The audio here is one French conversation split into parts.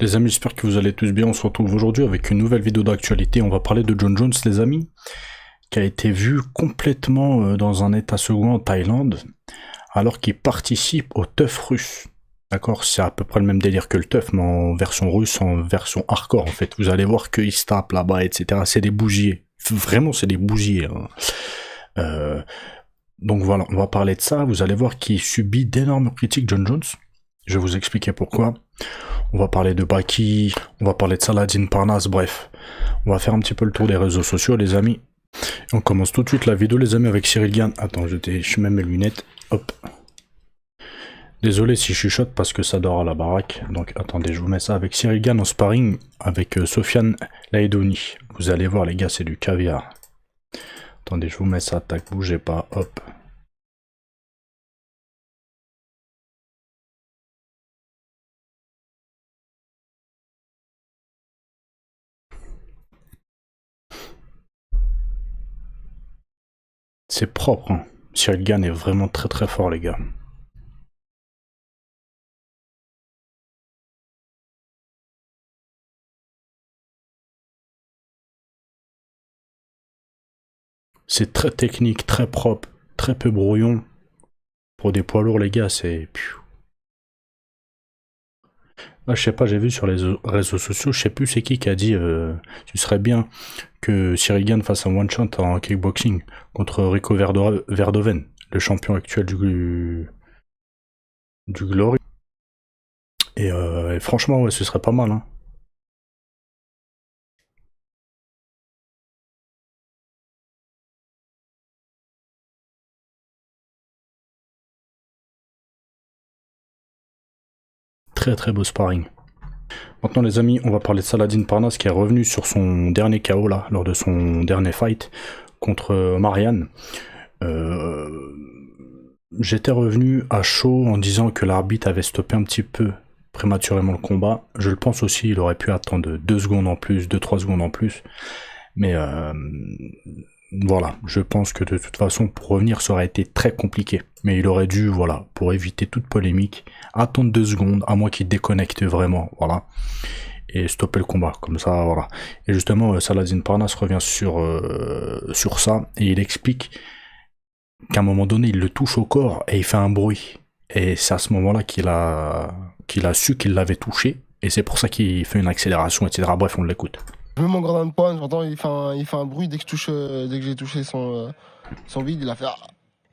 Les amis, j'espère que vous allez tous bien. On se retrouve aujourd'hui avec une nouvelle vidéo d'actualité. On va parler de Jon Jones, les amis, qui a été vu complètement dans un état second en Thaïlande, alors qu'il participe au TUF russe. D'accord, c'est à peu près le même délire que le TUF, mais en version russe, en version hardcore en fait. Vous allez voir qu'ils se tapent là-bas, etc. C'est des bougiers. Vraiment, c'est des bougiers. Donc voilà, on va parler de ça. Vous allez voir qu'il subit d'énormes critiques, Jon Jones. Je vais vous expliquer pourquoi. On va parler de Baki, on va parler de Saladin Parnasse, bref. On va faire un petit peu le tour des réseaux sociaux, les amis. On commence tout de suite la vidéo, les amis, avec Ciryl Gane. Attends, je mets mes lunettes. Hop. Désolé si je chuchote parce que ça dort à la baraque. Donc attendez, je vous mets ça avec Ciryl Gane en sparring avec Sofiane Laïdoni. Vous allez voir, les gars, c'est du caviar. Attendez, je vous mets ça, tac, bougez pas, hop. C'est propre, hein. Ciryl Gane est vraiment très très fort, les gars. C'est très technique, très propre, très peu brouillon. Pour des poids lourds, les gars, c'est... Ah, je sais pas, j'ai vu sur les réseaux sociaux, je sais plus c'est qui a dit ce serait bien que Ciryl Gane fasse un one-shot en kickboxing contre Rico Verhoeven, le champion actuel du Glory. Et franchement, ouais, ce serait pas mal, hein. Très très beau sparring. Maintenant les amis, on va parler de Saladin Parnasse qui est revenu sur son dernier KO là, lors de son dernier fight contre Marianne. J'étais revenu à chaud en disant que l'arbitre avait stoppé un petit peu prématurément le combat. Je le pense aussi, il aurait pu attendre 2 secondes en plus, 2-3 secondes en plus. Mais voilà, je pense que de toute façon, pour revenir, ça aurait été très compliqué. Mais il aurait dû, voilà, pour éviter toute polémique, attendre 2 secondes, à moins qu'il déconnecte vraiment, voilà, et stopper le combat, comme ça, voilà. Et justement, Saladin Parnasse revient sur ça, et il explique qu'à un moment donné, il le touche au corps, et il fait un bruit. Et c'est à ce moment-là qu'il a su qu'il l'avait touché, et c'est pour ça qu'il fait une accélération, etc. Bref, on l'écoute. Je mets mon gradin de poing, j'entends, il fait un bruit dès que j'ai touché son vide, il a fait.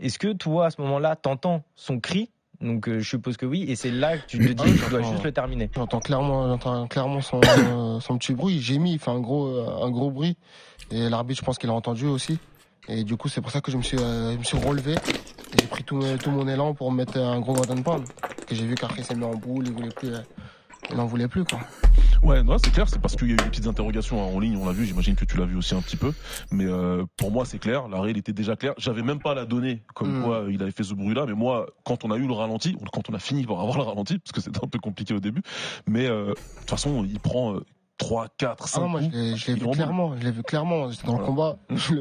Est-ce que toi, à ce moment-là, t'entends son cri? Donc je suppose que oui, et c'est là que tu te dis que tu dois juste le terminer. J'entends clairement son petit bruit, il gémit, il fait un gros bruit. Et l'arbitre, je pense qu'il a entendu aussi. Et du coup, c'est pour ça que je me suis relevé. J'ai pris tout mon élan pour mettre un gros gradin de poing. Que j'ai vu qu'après il s'est mis en boule, il n'en voulait plus, quoi. Ouais, non, c'est clair, c'est parce qu'il y a eu des petites interrogations en ligne, on l'a vu, j'imagine que tu l'as vu aussi un petit peu. Mais pour moi, c'est clair, l'arrêt, il était déjà clair. J'avais même pas la donnée comme quoi il avait fait ce bruit-là, mais moi, quand on a eu le ralenti, ou quand on a fini par avoir le ralenti, parce que c'était un peu compliqué au début, mais de toute façon, il prend 3, 4, 5 moi, je l'ai vu clairement, j'étais dans le combat. Je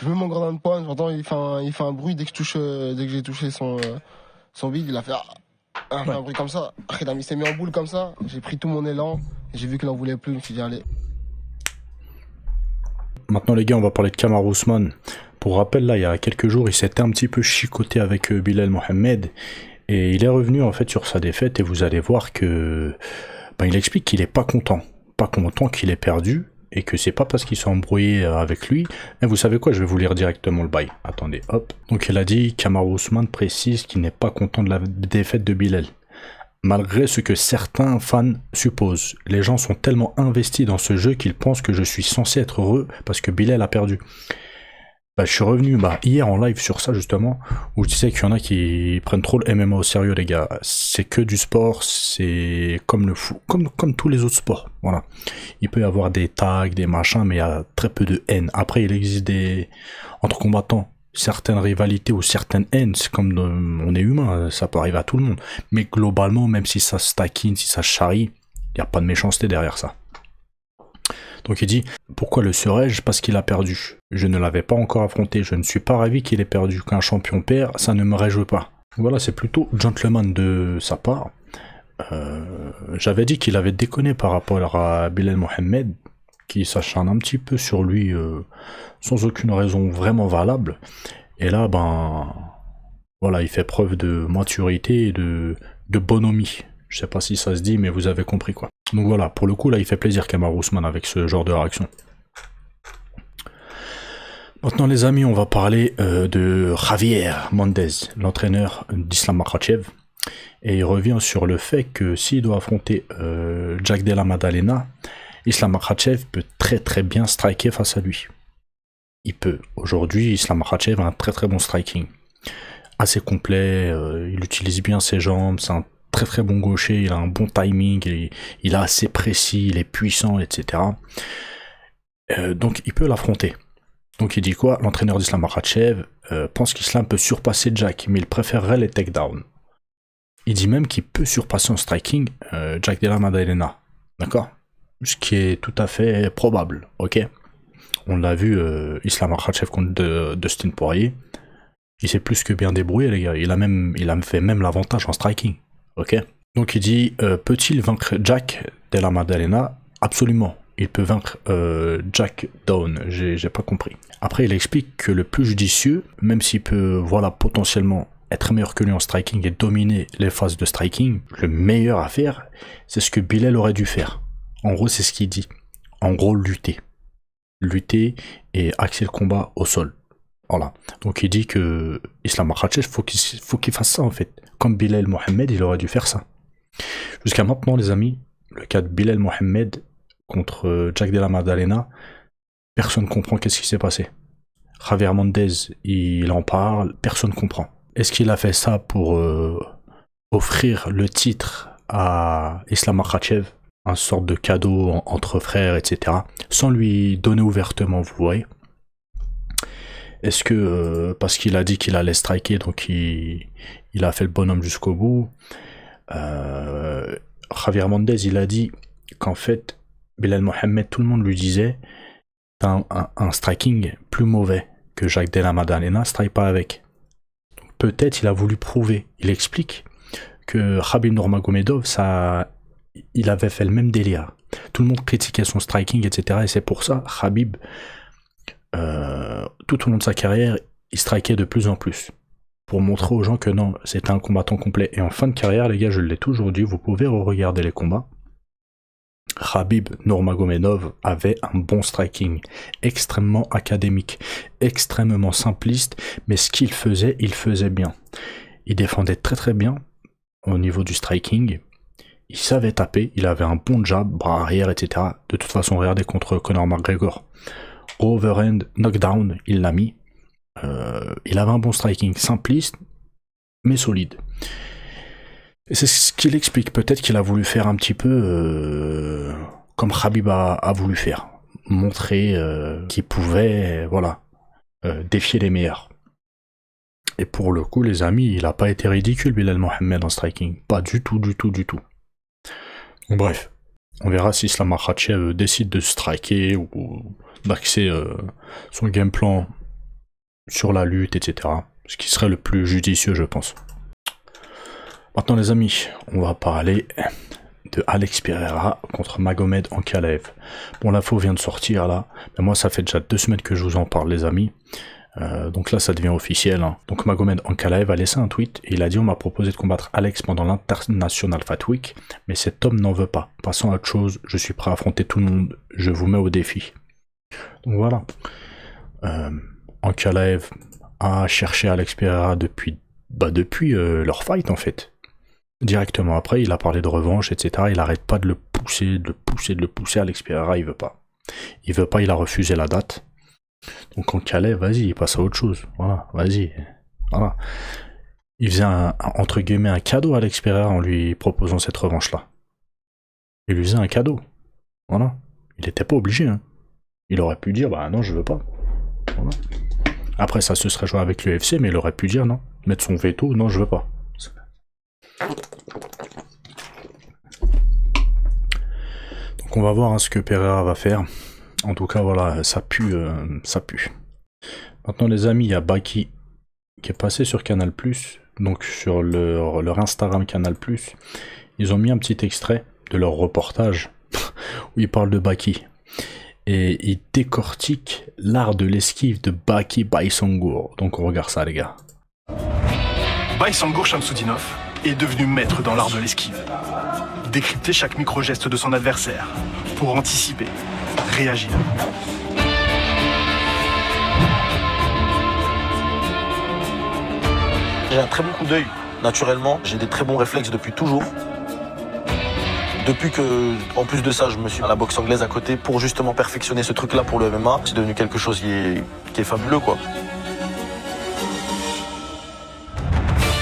mets mon gradin de poing, j'entends, il fait un bruit dès que j'ai touché son vide, il a fait un bruit comme ça. Après, il s'est mis en boule comme ça. J'ai pris tout mon élan. J'ai vu qu'il n'en voulait plus. Je me suis dit, allez. Maintenant, les gars, on va parler de Kamaru Usman. Pour rappel, là, il y a quelques jours, il s'était un petit peu chicoté avec Belal Mohamed. Et il est revenu, en fait, sur sa défaite. Et vous allez voir que... il explique qu'il est pas content. Pas content qu'il ait perdu. Et que c'est pas parce qu'ils sont embrouillés avec lui. Mais vous savez quoi, je vais vous lire directement le bail. Attendez, hop. Donc il a dit, Kamaru Usman précise qu'il n'est pas content de la défaite de Belal. Malgré ce que certains fans supposent. Les gens sont tellement investis dans ce jeu qu'ils pensent que je suis censé être heureux parce que Belal a perdu. Je suis revenu hier en live sur ça justement, où je disais qu'il y en a qui prennent trop le MMA au sérieux, les gars. C'est que du sport, c'est comme le foot, comme tous les autres sports, voilà. Il peut y avoir des tags, des machins, mais il y a très peu de haine. Après, il existe entre combattants, certaines rivalités ou certaines haines, c'est comme on est humain, ça peut arriver à tout le monde. Mais globalement, même si ça se taquine, si ça se charrie, il n'y a pas de méchanceté derrière ça. Donc il dit, pourquoi le serais-je? Parce qu'il a perdu. Je ne l'avais pas encore affronté, je ne suis pas ravi qu'il ait perdu. Qu'un champion perd, ça ne me réjouit pas. Voilà, c'est plutôt gentleman de sa part. j'avais dit qu'il avait déconné par rapport à Bilal Mohamed, qui s'acharne un petit peu sur lui sans aucune raison vraiment valable. Et là, ben voilà, il fait preuve de maturité et de bonhomie. Je sais pas si ça se dit, mais vous avez compris quoi. Donc voilà, pour le coup, là, il fait plaisir Kamaru Usman avec ce genre de réaction. Maintenant, les amis, on va parler de Javier Mendez, l'entraîneur d'Islam Makhachev. Et il revient sur le fait que s'il doit affronter Jack Della Maddalena, Islam Makhachev peut très bien striker face à lui. Il peut. Aujourd'hui, Islam Makhachev a un très bon striking. Assez complet, il utilise bien ses jambes, c'est un très bon gaucher, il a un bon timing, il est assez précis, il est puissant, etc. Donc il peut l'affronter. Donc il dit quoi? L'entraîneur d'Islam Makhachev pense qu'Islam peut surpasser Jack, mais il préférerait les takedowns. Il dit même qu'il peut surpasser en striking Jack Della Maddalena. D'accord? Ce qui est tout à fait probable, ok? On l'a vu, Islam Makhachev contre Dustin Poirier. Il s'est plus que bien débrouillé, les gars. Il a fait même l'avantage en striking, ok? Donc il dit, peut-il vaincre Jack Della Maddalena? Absolument. Il peut vaincre Jack Down, j'ai pas compris. Après, il explique que le plus judicieux, même s'il peut, voilà, potentiellement être meilleur que lui en striking et dominer les phases de striking, le meilleur à faire, c'est ce que Bilal aurait dû faire. En gros, c'est ce qu'il dit. En gros, lutter. Lutter et axer le combat au sol. Voilà. Donc il dit que Islam Makhachev, faut qu'il fasse ça en fait. Comme Bilal Mohamed, il aurait dû faire ça. Jusqu'à maintenant, les amis, le cas de Bilal Mohamed contre Jack Della Maddalena, personne ne comprend qu'est-ce qui s'est passé. Javier Mendez, il en parle, personne ne comprend. Est-ce qu'il a fait ça pour offrir le titre à Islam Makhachev, un sorte de cadeau entre frères, etc., sans lui donner ouvertement, vous voyez? Est-ce que parce qu'il a dit qu'il allait striker, donc il a fait le bonhomme jusqu'au bout? Javier Mendez, il a dit qu'en fait, Bilal Mohamed, tout le monde lui disait t'as un striking plus mauvais que Jack Della Maddalena, strike pas avec. Peut-être il a voulu prouver. Il explique que Khabib Nurmagomedov, il avait fait le même délire. Tout le monde critiquait son striking, etc. Et c'est pour ça, Khabib, tout au long de sa carrière, il strikait de plus en plus. Pour montrer aux gens que non, c'était un combattant complet. Et en fin de carrière, les gars, je l'ai toujours dit, vous pouvez regarder les combats. Khabib Nurmagomedov avait un bon striking, extrêmement académique, extrêmement simpliste, mais ce qu'il faisait, il faisait bien. Il défendait très bien au niveau du striking, il savait taper, il avait un bon jab, bras arrière, etc. De toute façon, regardez contre Conor McGregor. Overhand, knockdown, il l'a mis. Il avait un bon striking, simpliste, mais solide. Et c'est ce qu'il explique. Peut-être qu'il a voulu faire un petit peu comme Khabib a voulu faire. Montrer qu'il pouvait, voilà, défier les meilleurs. Et pour le coup, les amis, il n'a pas été ridicule, Bilal Mohamed en striking. Pas du tout. Bref, on verra si Islam Makhachev décide de striker ou d'axer son game plan sur la lutte, etc. Ce qui serait le plus judicieux, je pense. Maintenant, les amis, on va parler de Alex Pereira contre Magomed Ankalaev. Bon, l'info vient de sortir là, mais moi ça fait déjà 2 semaines que je vous en parle, les amis. Donc là, ça devient officiel. Hein. Donc Magomed Ankalaev a laissé un tweet et il a dit: on m'a proposé de combattre Alex pendant l'International Fight Week, mais cet homme n'en veut pas. Passons à autre chose, je suis prêt à affronter tout le monde, je vous mets au défi. Donc voilà. Ankalaev a cherché Alex Pereira depuis leur fight en fait. Directement après, il a parlé de revanche, etc. Il arrête pas de le pousser. Alex Pereira, il veut pas. Il a refusé la date. Donc Ankalaev, vas-y, il passe à autre chose. Voilà, vas-y. Voilà. Il faisait entre guillemets un cadeau à Alex Pereira en lui proposant cette revanche-là. Il lui faisait un cadeau. Voilà. Il n'était pas obligé. Hein. Il aurait pu dire, bah non, je veux pas. Voilà. Après, ça se serait joué avec l'UFC, mais il aurait pu dire non. Mettre son veto, non, je veux pas. Donc on va voir hein, ce que Pereira va faire. En tout cas, voilà, ça pue. Maintenant, les amis, il y a Baki qui est passé sur Canal+, donc sur leur Instagram Canal+. ils ont mis un petit extrait de leur reportage où ils parlent de Baki. Et ils décortiquent l'art de l'esquive de Baki Baysangour. Donc on regarde ça les gars. Baysangour Shamsudinov est devenu maître dans l'art de l'esquive. Décrypter chaque micro-geste de son adversaire pour anticiper, réagir. J'ai un très bon coup d'œil, naturellement. J'ai des très bons réflexes depuis toujours. Depuis que, en plus de ça, je me suis à la boxe anglaise à côté pour justement perfectionner ce truc-là pour le MMA. C'est devenu quelque chose qui est fabuleux, quoi.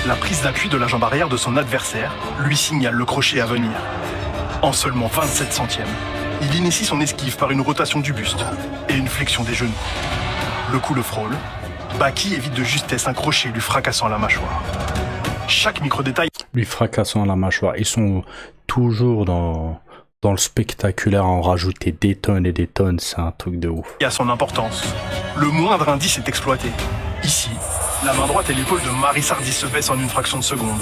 La prise d'appui de la jambe arrière de son adversaire lui signale le crochet à venir. En seulement 27 centièmes, il initie son esquive par une rotation du buste et une flexion des genoux. Le coup le frôle. Baki évite de justesse un crochet lui fracassant la mâchoire. Chaque micro-détail Lui fracassant la mâchoire. Ils sont toujours dans le spectaculaire à en rajouter des tonnes et des tonnes. C'est un truc de ouf. a son importance. Le moindre indice est exploité. Ici, la main droite et l'épaule de Marie Sardi se baissent en une fraction de seconde.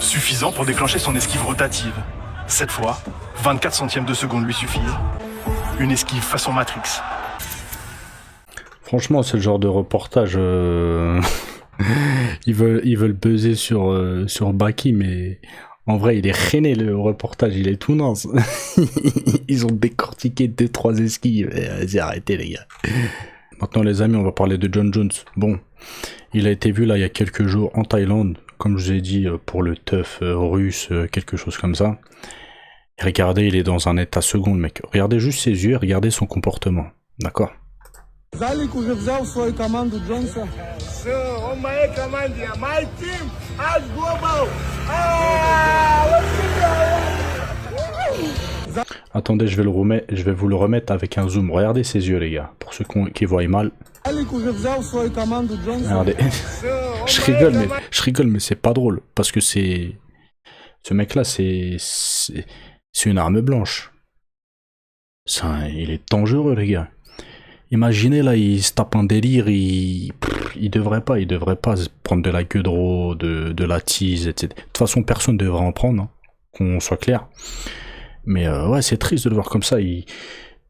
Suffisant pour déclencher son esquive rotative. Cette fois, 24 centièmes de seconde lui suffisent. Une esquive façon Matrix. Franchement, c'est le genre de reportage... ils veulent buzzer sur Baki, mais en vrai, il est rené le reportage, il est tout naze. Ils ont décortiqué 2-3 esquives. Vas-y, arrêtez les gars. Maintenant les amis, on va parler de John Jones. Bon, il a été vu là il y a quelques jours en Thaïlande, comme je vous ai dit, pour le teuf russe, quelque chose comme ça. Et regardez, il est dans un état second, le mec. Regardez juste ses yeux et regardez son comportement. D'accord? Залик уже взял свою команду Джонса. Все, он в моей команде. My team as global. Attendez, je vais vous le remettre avec un zoom. Regardez ses yeux, les gars, pour ceux qui voient mal. Залик уже взял свою команду Джонса. Regardez. je rigole, mais c'est pas drôle, parce que ce mec-là, c'est une arme blanche. Il est dangereux, les gars. Imaginez là, il se tape un délire, il devrait pas se prendre de la gueudreau, de la tease, etc. De toute façon, personne ne devrait en prendre, hein, qu'on soit clair. Mais ouais, c'est triste de le voir comme ça.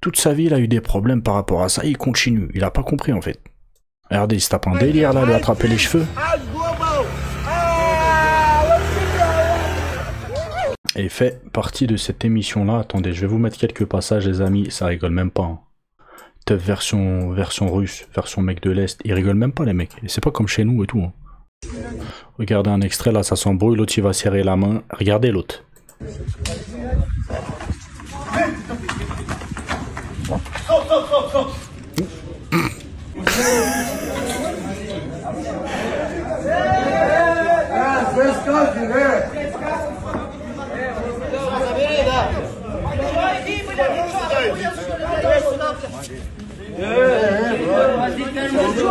Toute sa vie, il a eu des problèmes par rapport à ça. Il continue. Il a pas compris en fait. Regardez, il se tape un délire là, de attraper les cheveux. Et fait partie de cette émission là. Attendez, je vais vous mettre quelques passages, les amis. Ça rigole même pas. Hein. Teuf version russe, version mec de l'Est. Ils rigolent même pas, les mecs. Et c'est pas comme chez nous et tout. Hein. Regardez un extrait là, ça s'embrouille. L'autre il va serrer la main. Regardez l'autre.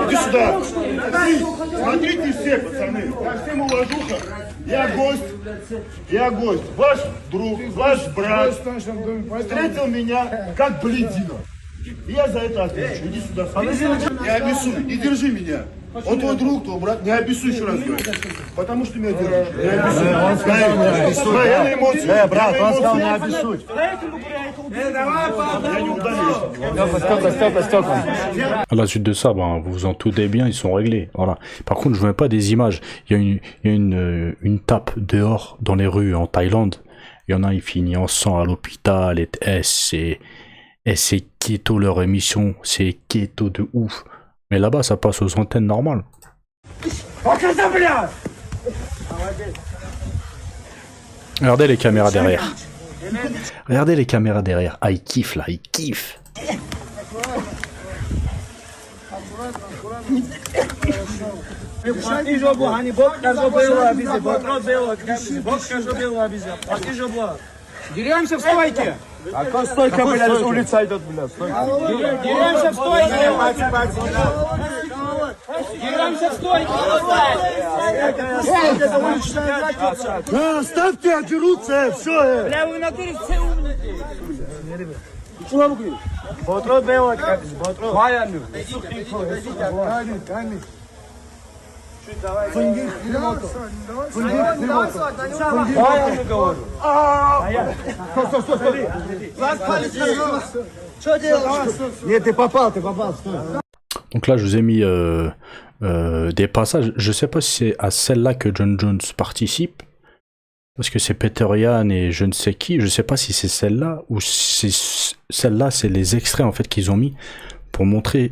Иди сюда. Смотрите все, пацаны. Я всем уважуха. Я гость. Ваш друг, ваш брат встретил меня как бледина. Я за это отвечу. Иди сюда. Не обессуй. Не держи меня. Он твой друг, твой брат. Не обессуй, еще раз говорю. Потому что меня держишь. Не обессуй. Я на эмоции. Брат, он сказал не обессуй. À la suite de ça, ben, vous vous en doutez bien, ils sont réglés. Voilà. Par contre, je ne veux pas des images. Il y a une tape dehors dans les rues en Thaïlande. Il y en a, il finit en sang à l'hôpital. C'est keto leur émission. C'est keto de ouf. Mais là-bas, ça passe aux antennes normales. Regardez les caméras derrière. Regardez les caméras derrière. Ah, il kiffe là, il kiffe. Деремся в стойке. А как стойка, блядь, с улицы идет, блядь. Деремся в стойке. Деремся в стойке. Ставьте, дерутся, все. Бля, вы на натуре все умные. Чего вы говорите? Ботро бело, как ботро. Ваяну. Donc là, je vous ai mis des passages. Je sais pas si c'est à celle-là que John Jones participe, parce que c'est Peter Yan et je ne sais qui. Je sais pas si c'est celle-là ou si celle-là, c'est les extraits en fait qu'ils ont mis pour montrer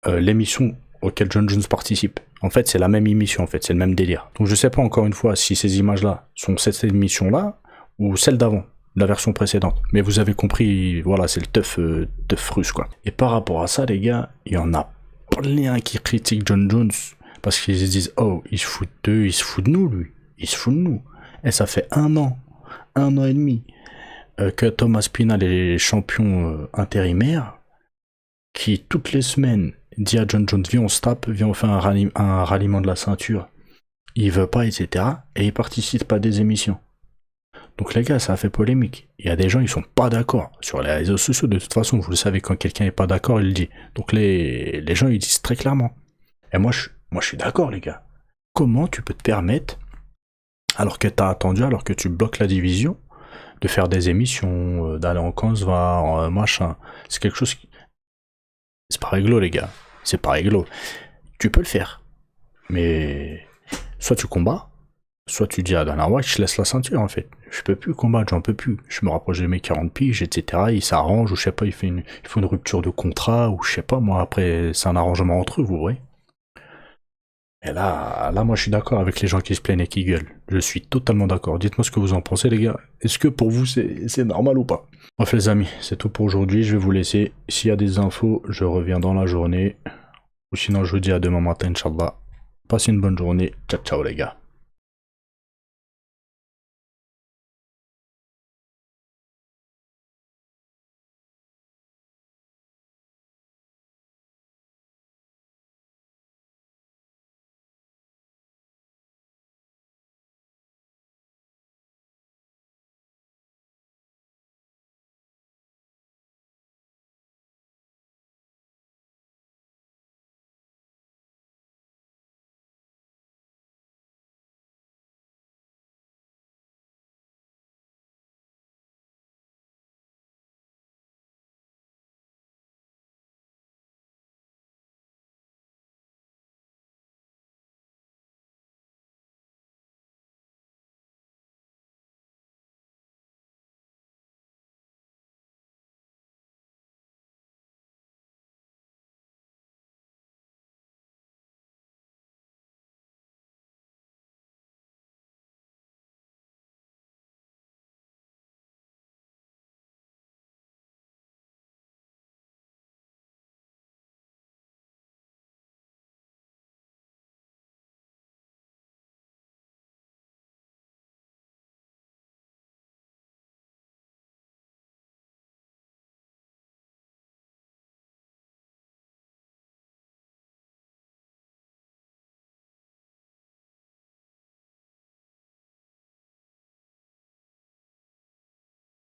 l'émission auquel John Jones participe. En fait, c'est la même émission, en fait, c'est le même délire. Donc je sais pas encore une fois si ces images-là sont cette émission-là ou celle d'avant, la version précédente. Mais vous avez compris, voilà, c'est le teuf russe, quoi. Et par rapport à ça, les gars, il y en a plein qui critiquent John Jones parce qu'ils se disent, oh, il se fout d'eux, il se fout de nous, lui. Il se fout de nous. Et ça fait un an et demi que Thomas Pinal est champion intérimaire, qui toutes les semaines dit à John Jones, viens on se tape, viens on fait un ralliement de la ceinture. Il veut pas, etc. Et il participe pas à des émissions. Donc les gars, ça a fait polémique. Il y a des gens, ils sont pas d'accord. Sur les réseaux sociaux, de toute façon, vous le savez, quand quelqu'un est pas d'accord, il le dit. Donc les gens, ils disent très clairement. Et moi, je suis d'accord, les gars. Comment tu peux te permettre, alors que t'as attendu, alors que tu bloques la division, de faire des émissions, d'aller en Kansvar, machin. C'est quelque chose qui... C'est pas réglo, les gars. C'est pas réglo. Tu peux le faire. Mais soit tu combats, soit tu dis à Dana White, je laisse la ceinture, en fait. Je peux plus combattre, j'en peux plus. Je me rapproche de mes 40 piges, etc. Il s'arrange, ou je sais pas, il faut une rupture de contrat, ou je sais pas, moi, après, c'est un arrangement entre eux, vous voyez. Et là, moi, je suis d'accord avec les gens qui se plaignent et qui gueulent. Je suis totalement d'accord. Dites-moi ce que vous en pensez, les gars. Est-ce que pour vous, c'est normal ou pas? Bref, les amis, c'est tout pour aujourd'hui. Je vais vous laisser. S'il y a des infos, je reviens dans la journée. Ou sinon, je vous dis à demain matin, Inch'Allah. Passez une bonne journée. Ciao, ciao, les gars.